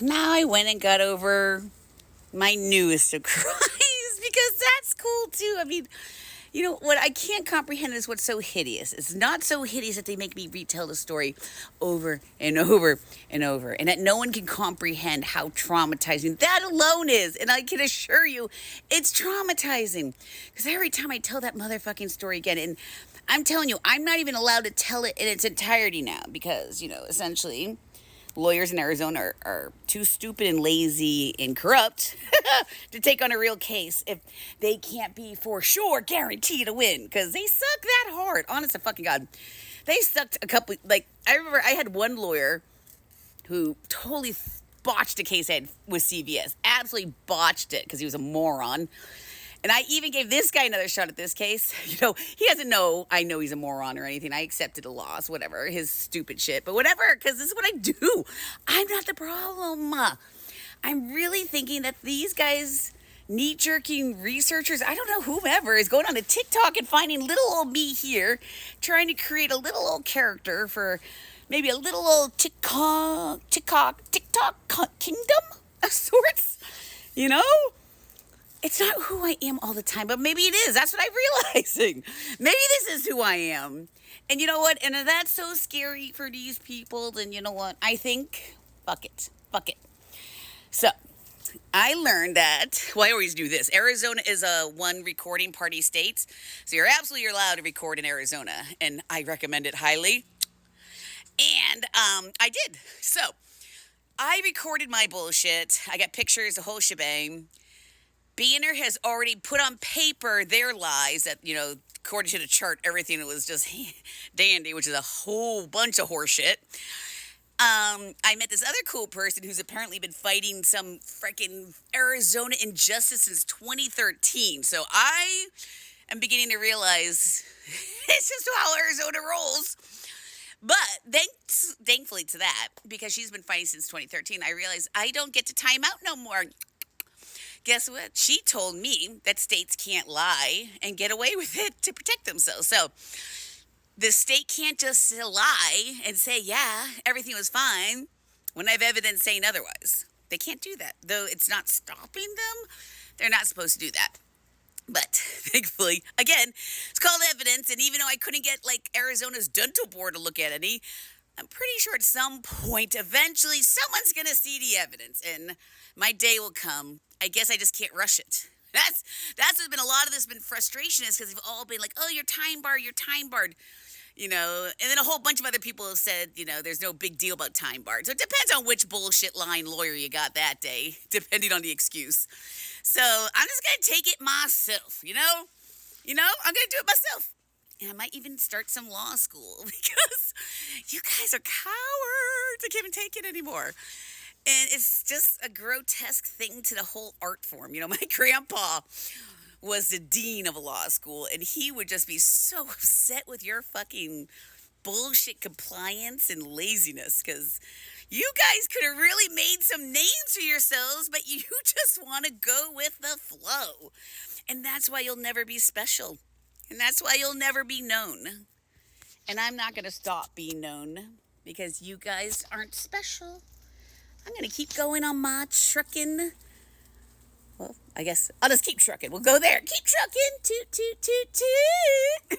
now I went and got over my newest of cries because that's cool too. I mean, you know what I can't comprehend is what's so hideous. It's not so hideous that they make me retell the story over and over and over, and that no one can comprehend how traumatizing that alone is. And I can assure you, it's traumatizing because every time I tell that motherfucking story again, and I'm telling you, I'm not even allowed to tell it in its entirety now because essentially lawyers in Arizona are too stupid and lazy and corrupt to take on a real case if they can't be for sure guaranteed to win because they suck that hard. Honest to fucking God. They sucked a couple, like, I remember I had one lawyer who totally botched a case I had with CVS. Absolutely botched it because he was a moron. And I even gave this guy another shot at this case. He doesn't know I know he's a moron or anything. I accepted a loss, whatever, his stupid shit. But whatever, because this is what I do. I'm not the problem. I'm really thinking that these guys, knee-jerking researchers, I don't know, whomever, is going on to TikTok and finding little old me here, trying to create a little old character for maybe a little old TikTok kingdom of sorts, you know? It's not who I am all the time, but maybe it is. That's what I'm realizing. Maybe this is who I am. And you know what? And if that's so scary for these people, then you know what? I think, fuck it. Fuck it. So, I learned that, well, I always do this. Arizona is a one recording party state. So you're absolutely allowed to record in Arizona. And I recommend it highly. And I did. So, I recorded my bullshit. I got pictures, the whole shebang. BNR has already put on paper their lies that, according to the chart, everything was just dandy, which is a whole bunch of horseshit. I met this other cool person who's apparently been fighting some freaking Arizona injustice since 2013. So I am beginning to realize it's just how Arizona rolls. But thankfully to that, because she's been fighting since 2013, I realized I don't get to time out no more. Guess what? She told me that states can't lie and get away with it to protect themselves. So the state can't just lie and say, yeah, everything was fine when I have evidence saying otherwise. They can't do that. Though it's not stopping them, they're not supposed to do that. But thankfully, again, it's called evidence. And even though I couldn't get Arizona's dental board to look at any, I'm pretty sure at some point, eventually, someone's going to see the evidence. And my day will come. I guess I just can't rush it. That's what's been a lot of this been frustration is because they've all been like, oh, you're time barred. And then a whole bunch of other people have said, there's no big deal about time barred. So it depends on which bullshit line lawyer you got that day, depending on the excuse. So I'm just going to take it myself, I'm going to do it myself. And I might even start some law school because you guys are cowards. I can't even take it anymore. And it's just a grotesque thing to the whole art form. My grandpa was the dean of a law school, and he would just be so upset with your fucking bullshit compliance and laziness because you guys could have really made some names for yourselves, but you just want to go with the flow. And that's why you'll never be special. And that's why you'll never be known. And I'm not going to stop being known because you guys aren't special. I'm going to keep going on my trucking. Well, I guess I'll just keep trucking. We'll go there. Keep trucking. Toot, toot, toot, toot.